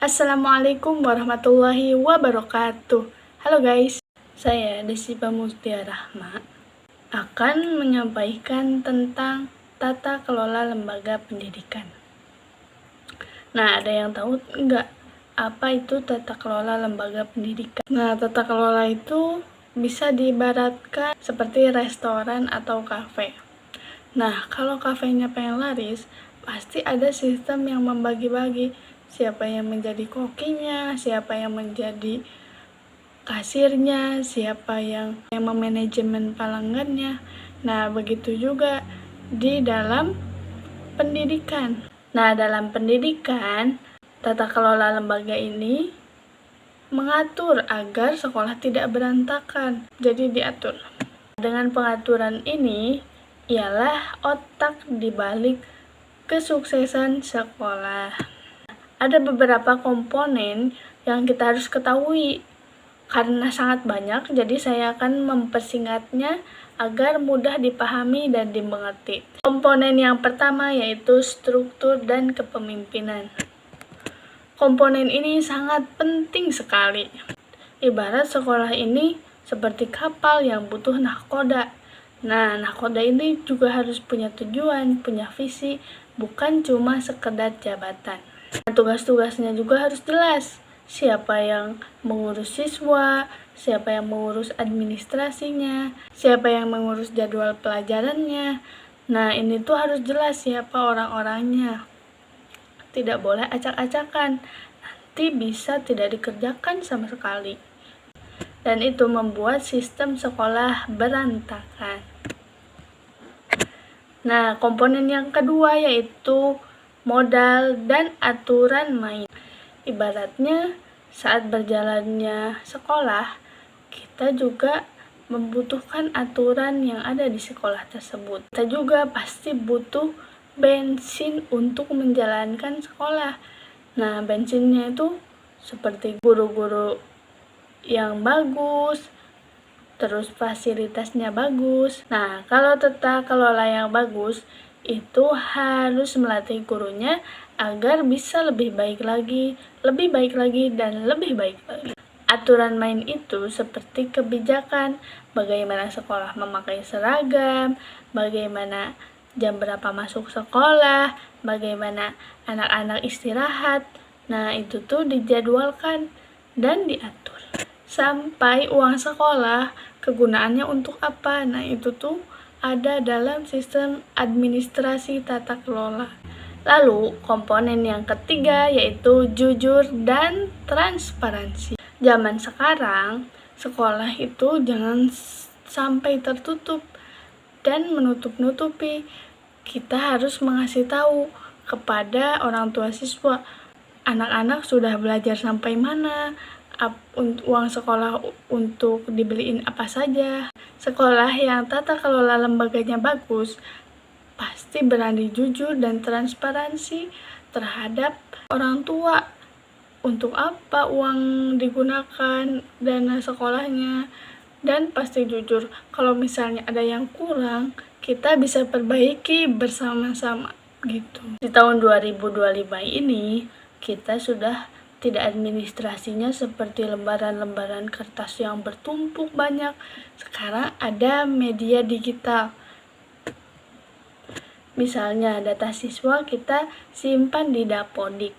Assalamualaikum warahmatullahi wabarakatuh. Halo guys, saya Desi Pamustia Rahma akan menyampaikan tentang tata kelola lembaga pendidikan. Nah, ada yang tahu enggak apa itu tata kelola lembaga pendidikan? Nah, tata kelola itu bisa diibaratkan seperti restoran atau kafe. Nah, kalau kafenya pengen laris, pasti ada sistem yang membagi-bagi siapa yang menjadi kokinya, siapa yang menjadi kasirnya, siapa yang memanajemen pelanggannya. Nah, begitu juga di dalam pendidikan. Nah, dalam pendidikan, tata kelola lembaga ini mengatur agar sekolah tidak berantakan. Jadi diatur. Dengan pengaturan ini ialah otak dibalik kesuksesan sekolah. Ada beberapa komponen yang kita harus ketahui. Karena sangat banyak, jadi saya akan mempersingkatnya agar mudah dipahami dan dimengerti. Komponen yang pertama yaitu struktur dan kepemimpinan. Komponen ini sangat penting sekali. Ibarat sekolah ini seperti kapal yang butuh nahkoda. Nah, nahkoda ini juga harus punya tujuan, punya visi, bukan cuma sekedar jabatan. Tugas-tugasnya juga harus jelas. Siapa yang mengurus siswa, siapa yang mengurus administrasinya, siapa yang mengurus jadwal pelajarannya. Nah, ini tuh harus jelas siapa orang-orangnya. Tidak boleh acak-acakan, nanti bisa tidak dikerjakan sama sekali. Dan itu membuat sistem sekolah berantakan. Nah, komponen yang kedua yaitu modal dan aturan main. Ibaratnya saat berjalannya sekolah, kita juga membutuhkan aturan yang ada di sekolah tersebut. Kita juga pasti butuh bensin untuk menjalankan sekolah. Nah, bensinnya itu seperti guru-guru yang bagus, terus fasilitasnya bagus. Nah, kalau tata kelola yang bagus, itu harus melatih gurunya agar bisa lebih baik lagi, dan lebih baik lagi. Aturan main itu seperti kebijakan, bagaimana sekolah memakai seragam, bagaimana jam berapa masuk sekolah, bagaimana anak-anak istirahat. Nah, itu tuh dijadwalkan dan diatur. Sampai uang sekolah, kegunaannya untuk apa? Nah, itu tuh ada dalam sistem administrasi tata kelola. Lalu, komponen yang ketiga yaitu jujur dan transparansi. Zaman sekarang, sekolah itu jangan sampai tertutup dan menutup-nutupi. Kita harus mengasih tahu kepada orang tua siswa, anak-anak sudah belajar sampai mana, uang sekolah untuk dibeliin apa saja. Sekolah yang tata kelola lembaganya bagus pasti berani jujur dan transparansi terhadap orang tua. Untuk apa uang digunakan, dana sekolahnya, dan pasti jujur. Kalau misalnya ada yang kurang, kita bisa perbaiki bersama-sama gitu. Di tahun 2025 ini, kita sudah tidak administrasinya seperti lembaran-lembaran kertas yang bertumpuk banyak. Sekarang ada media digital. Misalnya data siswa kita simpan di Dapodik.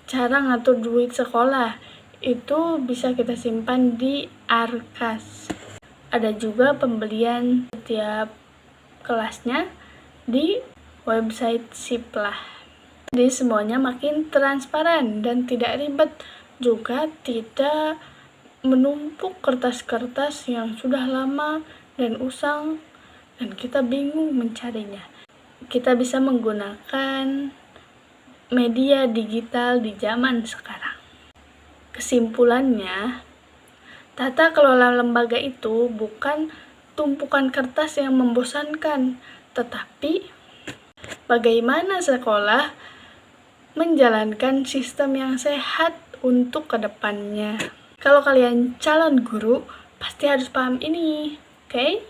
Cara ngatur duit sekolah itu bisa kita simpan di Arkas. Ada juga pembelian setiap kelasnya di website Siplah. Jadi semuanya makin transparan dan tidak ribet, juga tidak menumpuk kertas-kertas yang sudah lama dan usang dan kita bingung mencarinya. Kita bisa menggunakan media digital di zaman sekarang. Kesimpulannya, tata kelola lembaga itu bukan tumpukan kertas yang membosankan, tetapi bagaimana sekolah menjalankan sistem yang sehat untuk kedepannya. Kalau kalian calon guru, pasti harus paham ini, oke?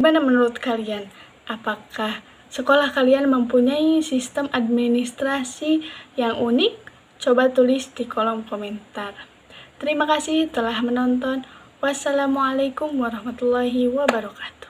Gimana menurut kalian? Apakah sekolah kalian mempunyai sistem administrasi yang unik Coba tulis di kolom komentar. Terima kasih telah menonton. Wassalamualaikum warahmatullahi wabarakatuh.